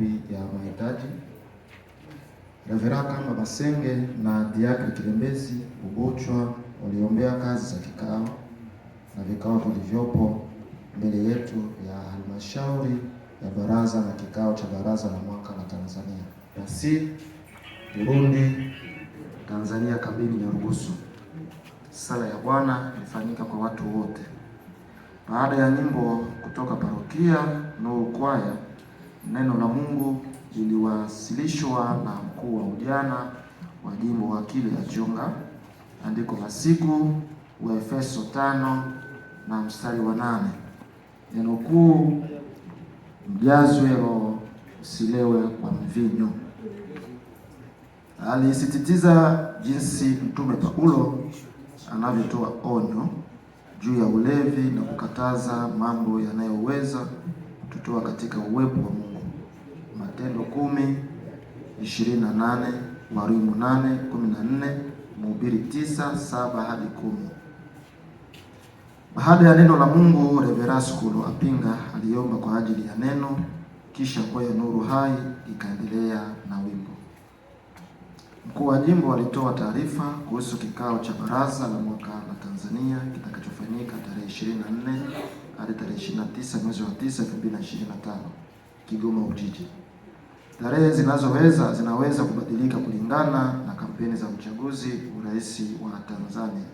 maombi ya mahitaji. Reverend Kamba Masenge na Diakri Kilembezi Ubuchwa waliombea kazi za kikao na vikao vilivyopo mbele yetu ya halmashauri ya baraza na kikao cha baraza la mwaka la Tanzania DRC, Burundi, Tanzania kamili Nyarugusu. Sala ya Bwana ilifanyika kwa watu wote. Baada ya nyimbo kutoka parokia Nuru Kwaya, neno la Mungu liliwasilishwa na mkuu wa ujana wa jimbo wakili Achunga. Andiko la siku Waefeso 5 na mstari wa 8. Neno kuu, mjazwe Roho, usilewe kwa mvinyo. Alisisitiza jinsi Mtume Paulo anavyotoa onyo juu ya ulevi na kukataza mambo yanayoweza kututoa katika uwepo wa Mungu. Matendo 10:28, Warumi 8:14, Mhubiri 9:7 hadi 10. Baada ya neno la Mungu, Reverend Skulu Apinga aliomba kwa ajili ya neno, kisha kwaya Nuru Hai ikaendelea na wimbo. Mkuu wa jimbo alitoa taarifa kuhusu kikao cha baraza la mwaka la Tanzania kitakachofanyika tarehe 24 hadi tarehe 29 mwezi wa 9 2025 Kigoma Ujiji. Tarehe zinaweza kubadilika kulingana na kampeni za uchaguzi urais wa Tanzania.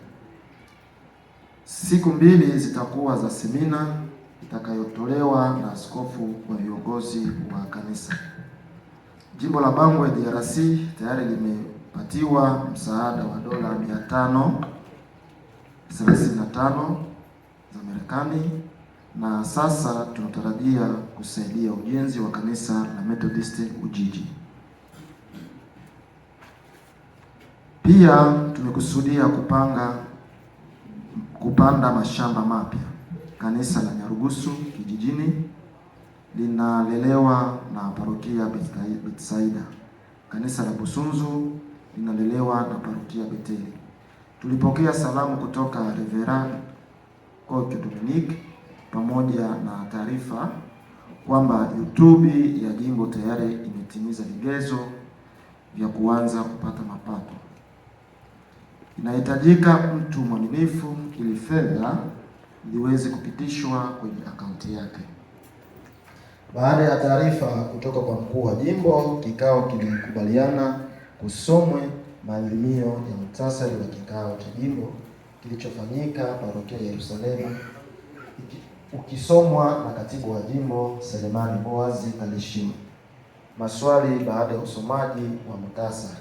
Siku 2 zitakuwa za semina itakayotolewa na askofu wa viongozi wa kanisa. Jimbo la Bangwe DRC tayari limepatiwa msaada wa dola 535 za Marekani, na sasa tunatarajia kusaidia ujenzi wa kanisa la Methodist Ujiji. Pia tumekusudia kupanda mashamba mapya. Kanisa la Nyarugusu kijijini linalelewa na parokia Betsaida. Kanisa la Busunzu linalelewa na parokia Beteli. Tulipokea salamu kutoka Reverend Koke Dominique pamoja na taarifa kwamba YouTube ya jimbo tayari imetimiza vigezo vya kuanza kupata mapato. Inahitajika mtu mwaminifu ili fedha iweze kupitishwa kwenye akaunti yake. Baada ya taarifa kutoka kwa mkuu wa jimbo, kikao kilikubaliana kusomwe maadhimio ya muhtasari wa kikao cha jimbo kilichofanyika parokia ya Yerusalemu, ukisomwa na katibu wa jimbo Selemani Boazi Kalishima. Maswali baada ya usomaji wa muhtasari.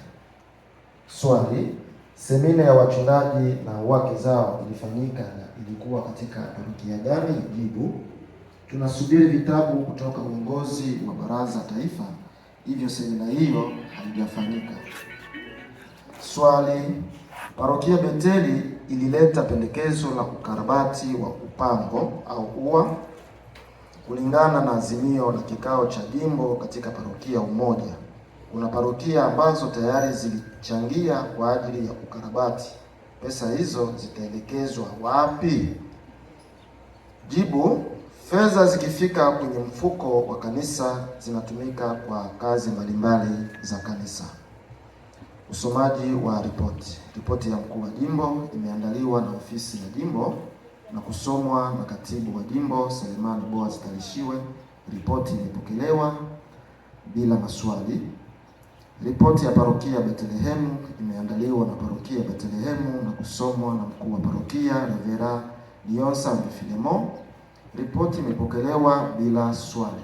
Swali: semina ya wachungaji na wake zao ilifanyika na ilikuwa katika parokia gani? Jibu: tunasubiri vitabu kutoka uongozi wa baraza taifa, hivyo semina hiyo haijafanyika. Swali: parokia Beteli ilileta pendekezo la ukarabati wa upango au ua kulingana na azimio la kikao cha jimbo katika parokia Umoja. Kuna parokia ambazo tayari zilichangia kwa ajili ya ukarabati. Pesa hizo zitaelekezwa wapi? Jibu: fedha zikifika kwenye mfuko wa kanisa zinatumika kwa kazi mbalimbali za kanisa. Usomaji wa ripoti. Ripoti ya mkuu wa jimbo imeandaliwa na ofisi ya jimbo na kusomwa na katibu wa jimbo Selemani Boaz Talishiwe. Ripoti ilipokelewa bila maswali. Ripoti ya parokia Betlehemu imeandaliwa na parokia Betlehemu na kusomwa na mkuu wa parokia Reverend Dionsa Filemo. Ripoti imepokelewa bila swali.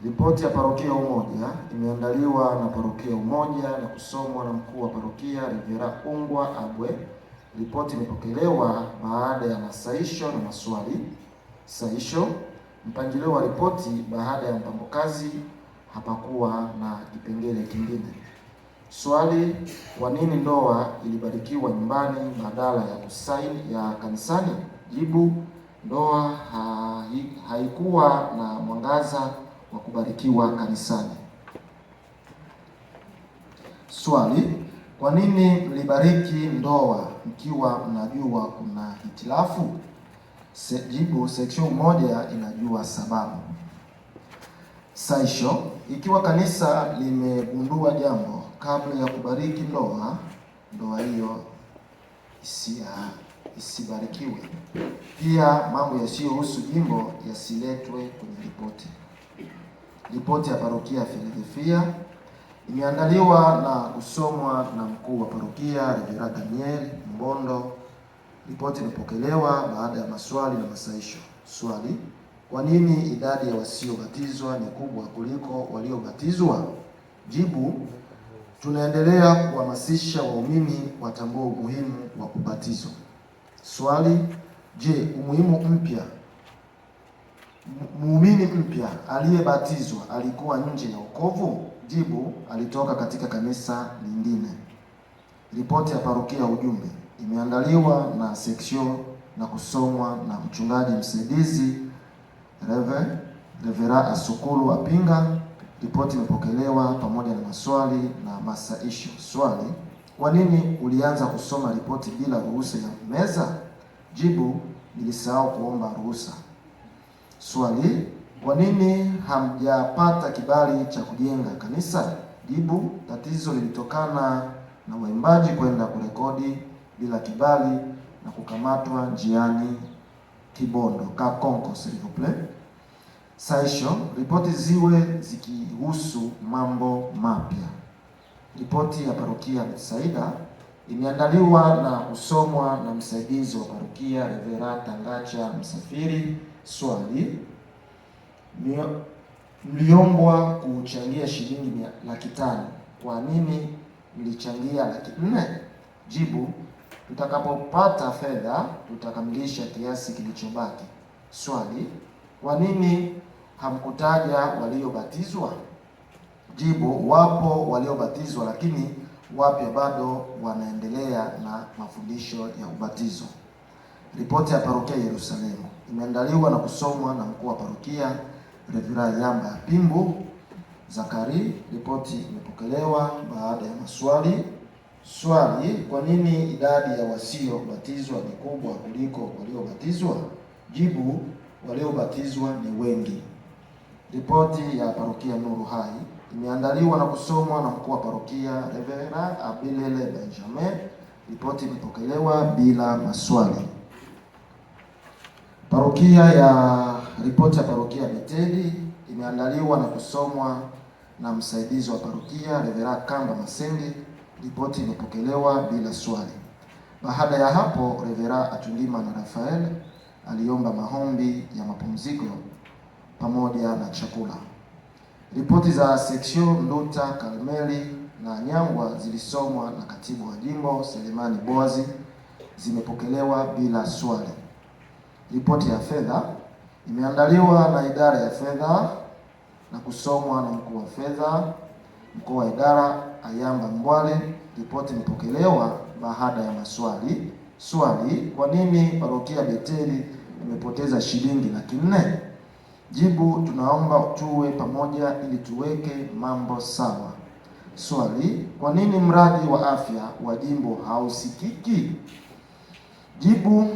Ripoti ya parokia Umoja imeandaliwa na parokia Umoja na kusomwa na mkuu wa parokia Reverend Ungwa Abwe. Ripoti imepokelewa baada ya masaisho na maswali. Saisho: mpangilio wa ripoti baada ya mpango kazi hapakuwa na kipengele kingine. Swali: kwa nini ndoa ilibarikiwa nyumbani badala ya kanisani? Jibu: ndoa haikuwa na mwangaza wa kubarikiwa kanisani. Swali: kwa nini mlibariki ndoa mkiwa mnajua kuna hitilafu? Jibu: section 1 inajua sababu. Saisho: ikiwa kanisa limegundua jambo kabla ya kubariki ndoa hiyo isibarikiwe. Pia mambo yasiyohusu jimbo yasiletwe kwenye ripoti. Ripoti ya parokia Philadelphia imeandaliwa na kusomwa na mkuu wa parokia Reverend Daniel Mbondo. Ripoti imepokelewa baada ya maswali na masaisho. Swali: kwa nini idadi ya wasiobatizwa ni kubwa kuliko waliobatizwa? Jibu: tunaendelea kuhamasisha waumini watambue umuhimu wa kubatizwa. Swali: je, muumini mpya aliyebatizwa alikuwa nje ya wokovu? Jibu: alitoka katika kanisa lingine. Ripoti ya parokia ujumbe imeandaliwa na seksio na kusomwa na mchungaji msaidizi Revera Asukulu Apinga. Ripoti imepokelewa pamoja na maswali na masaisho. Swali: kwa nini ulianza kusoma ripoti bila ruhusa ya meza? Jibu: nilisahau kuomba ruhusa. Swali: kwa nini hamjapata kibali cha kujenga kanisa? Jibu: tatizo lilitokana na waimbaji kwenda kurekodi bila kibali na kukamatwa njiani Kibondo. Kakonko, s'il vous plaît. Saisho: ripoti ziwe zikihusu mambo mapya. Ripoti ya parokia Betsaida imeandaliwa na kusomwa na msaidizi wa parokia Reverend Tangacha Msafiri. Swali: mliombwa kuchangia shilingi 500,000. Kwa nini mlichangia 400,000? Jibu: tutakapopata fedha tutakamilisha kiasi kilichobaki. Swali: kwa nini hamkutaja waliobatizwa? Jibu: wapo waliobatizwa, lakini wapya bado wanaendelea na mafundisho ya ubatizo. Ripoti ya parokia Yerusalemu imeandaliwa na kusomwa na mkuu wa parokia Reverend Yamba Pimbu Zakari. Ripoti imepokelewa baada ya maswali. Swali: kwa nini idadi ya wasiobatizwa ni kubwa kuliko waliobatizwa? Jibu: waliobatizwa ni wengi. Ripoti ya parokia Nuru Hai imeandaliwa na kusomwa na mkuu wa parokia Reverend Abilele Benjamin. Ripoti imepokelewa bila maswali. Ripoti ya parokia Beteli imeandaliwa na kusomwa na msaidizi wa parokia Reverend Kamba Masendi. Ripoti imepokelewa bila swali. Baada ya hapo, Reverend Atundima na Rafael aliomba maombi ya mapumziko pamoja na chakula. Ripoti za seksio Nduta, Karmeli na Nyangwa zilisomwa na katibu wa jimbo Selemani Boazi, zimepokelewa bila swali. Ripoti ya fedha imeandaliwa na idara ya fedha na kusomwa na mkuu wa idara Ayamba Mbwale. Ripoti imepokelewa baada ya maswali. Swali: kwa nini parokia Beteli imepoteza shilingi 400,000? Jibu: tunaomba tuwe pamoja ili tuweke mambo sawa. Swali: kwa nini mradi wa afya wa jimbo hausikiki? Jibu: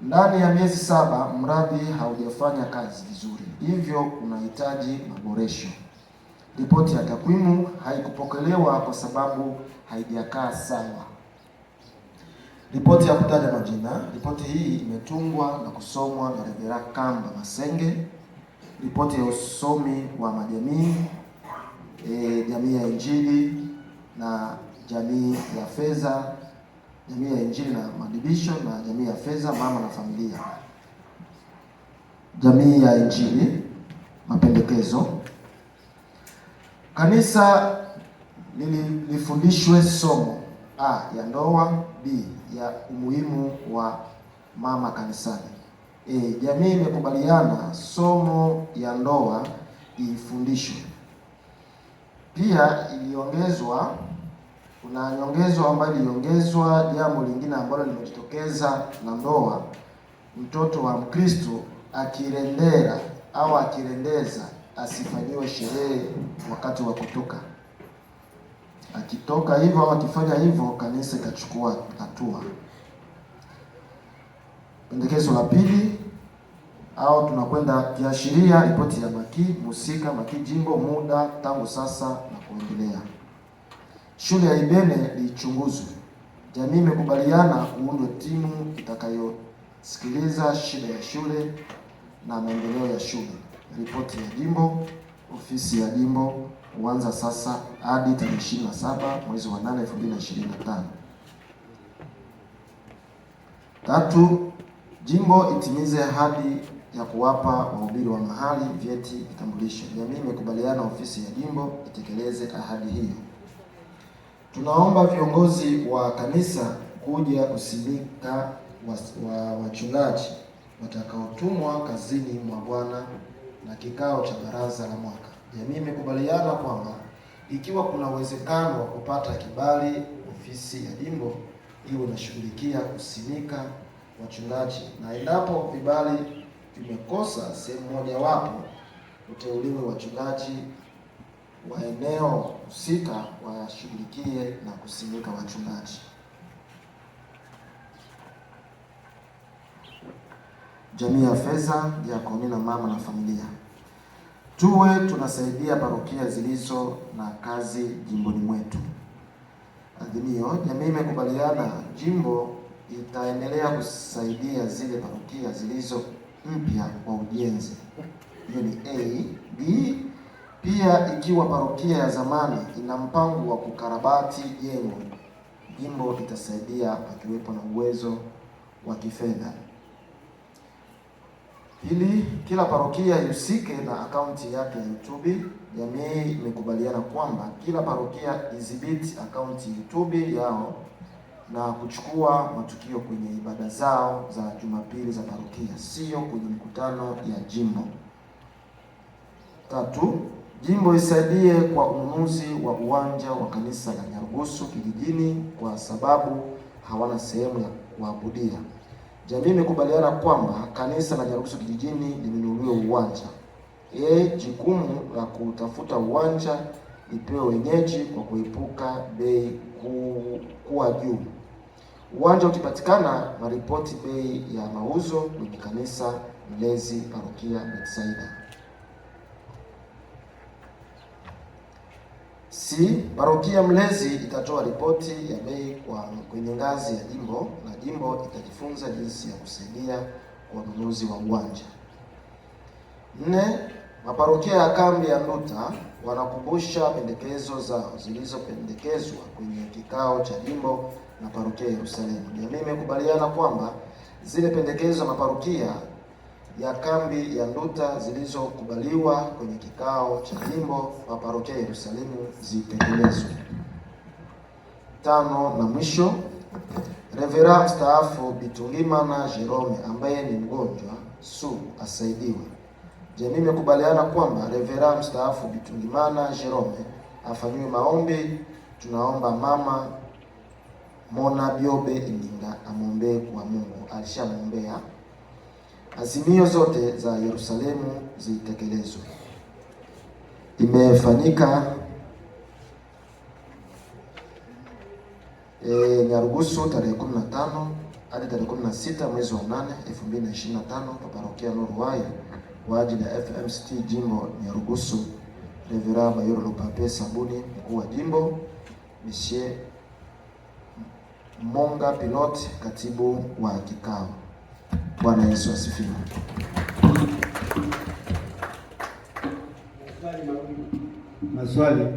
ndani ya miezi 7 mradi haujafanya kazi vizuri, hivyo unahitaji maboresho. Ripoti ya takwimu haikupokelewa kwa sababu haijakaa sawa. Ripoti ya kutaja majina. Ripoti hii imetungwa na kusomwa na Reverend Kamba Masenge. Ripoti ya usomi wa majamii, jamii ya Injili na jamii ya fedha, jamii ya Injili na madibisho na jamii ya fedha, mama na familia. Jamii ya Injili, mapendekezo: kanisa lifundishwe somo A ya ndoa, B ya umuhimu wa mama kanisani. Jamii imekubaliana somo ya ndoa ifundishwe. Pia kuna nyongezo ambayo iliongezwa, jambo lingine ambalo limejitokeza na ndoa: mtoto wa Mkristo akirendera au akirendeza asifanyiwe sherehe wakati wa kutoka. Akitoka hivyo au akifanya hivyo, kanisa itachukua hatua. Pendekezo la pili: au tunakwenda kiashiria ripoti ya maki musika maki jimbo muda tangu sasa na kuendelea. Shule ya Ibene lichunguzwe. Jamii imekubaliana kuundwe timu itakayosikiliza shida ya shule na maendeleo ya shule. Ripoti ya jimbo, ofisi ya jimbo kuanza sasa hadi tarehe 27 mwezi wa 8 2025. 3. Jimbo itimize ahadi ya kuwapa wahubiri wa mahali vyeti vitambulisho. Jamii imekubaliana ofisi ya jimbo itekeleze ahadi hiyo. Tunaomba viongozi wa kanisa kuja kusimika wachungaji watakaotumwa kazini mwa Bwana na kikao cha baraza la mwaka. Jamii imekubaliana kwamba ikiwa kuna uwezekano wa kupata kibali, ofisi ya jimbo iwe inashughulikia kusimika wachungaji, na endapo vibali vimekosa sehemu moja wapo, uteuliwe wachungaji wa eneo husika washughulikie na kusimika wachungaji. Jamii ya fedha, diakoni na mama na familia. Tuwe tunasaidia parokia zilizo na kazi jimboni mwetu. Adhimio, jamii imekubaliana jimbo itaendelea kusaidia zile parokia zilizo mpya kwa ujenzi. Hiyo ni A. B. Pia ikiwa parokia ya zamani ina mpango wa kukarabati jengo, jimbo itasaidia pakiwepo na uwezo wa kifedha. Pili, kila parokia ihusike na akaunti yake ya YouTube. Jamii imekubaliana kwamba kila parokia idhibiti akaunti ya YouTube yao na kuchukua matukio kwenye ibada zao za Jumapili za parokia, sio kwenye mikutano ya jimbo. 3. Jimbo isaidie kwa ununuzi wa uwanja wa kanisa la Nyarugusu kijijini kwa sababu hawana sehemu ya kuabudia. Jamii imekubaliana kwamba kanisa la Nyarugusu kijijini linunuliwe uwanja. Jukumu la kutafuta uwanja lipewe wenyeji kwa kuepuka bei kuwa juu. Uwanja ukipatikana, maripoti bei ya mauzo kwenye kanisa mlezi parokia Betsaida. Parokia mlezi itatoa ripoti ya bei kwenye ngazi ya jimbo na jimbo itajifunza jinsi ya kusaidia kwa ununuzi wa uwanja. 4. Maparokia ya kambi ya Nduta wanakumbusha pendekezo zao zilizopendekezwa kwenye kikao cha jimbo na parokia ya Yerusalemu. Jamii imekubaliana kwamba zile pendekezo na parokia ya kambi ya Nduta zilizokubaliwa kwenye kikao cha jimbo na parokia ya Yerusalemu zitekelezwe. 5 na mwisho, Revera mstaafu Bitungimana Jerome ambaye ni mgonjwa sugu asaidiwe. Jamii imekubaliana kwamba Revera mstaafu Bitungimana Jerome afanyiwe maombi. Tunaomba mama Mona Biobe Ilinga amwombee kwa Mungu, alishamwombea. Azimio zote za Yerusalemu zitekelezwe. Imefanyika Nyarugusu tarehe 15 hadi tarehe 16 mwezi wa 8 2025 kwa parokia Noruwaya kwa ajili ya FMCT jimbo Nyarugusu. Revera Bayoro Lupape Sabuni mkuu wa jimbo, Monsieur Monga Pilot katibu wa kikao. Bwana Yesu asifiwe. Maswali.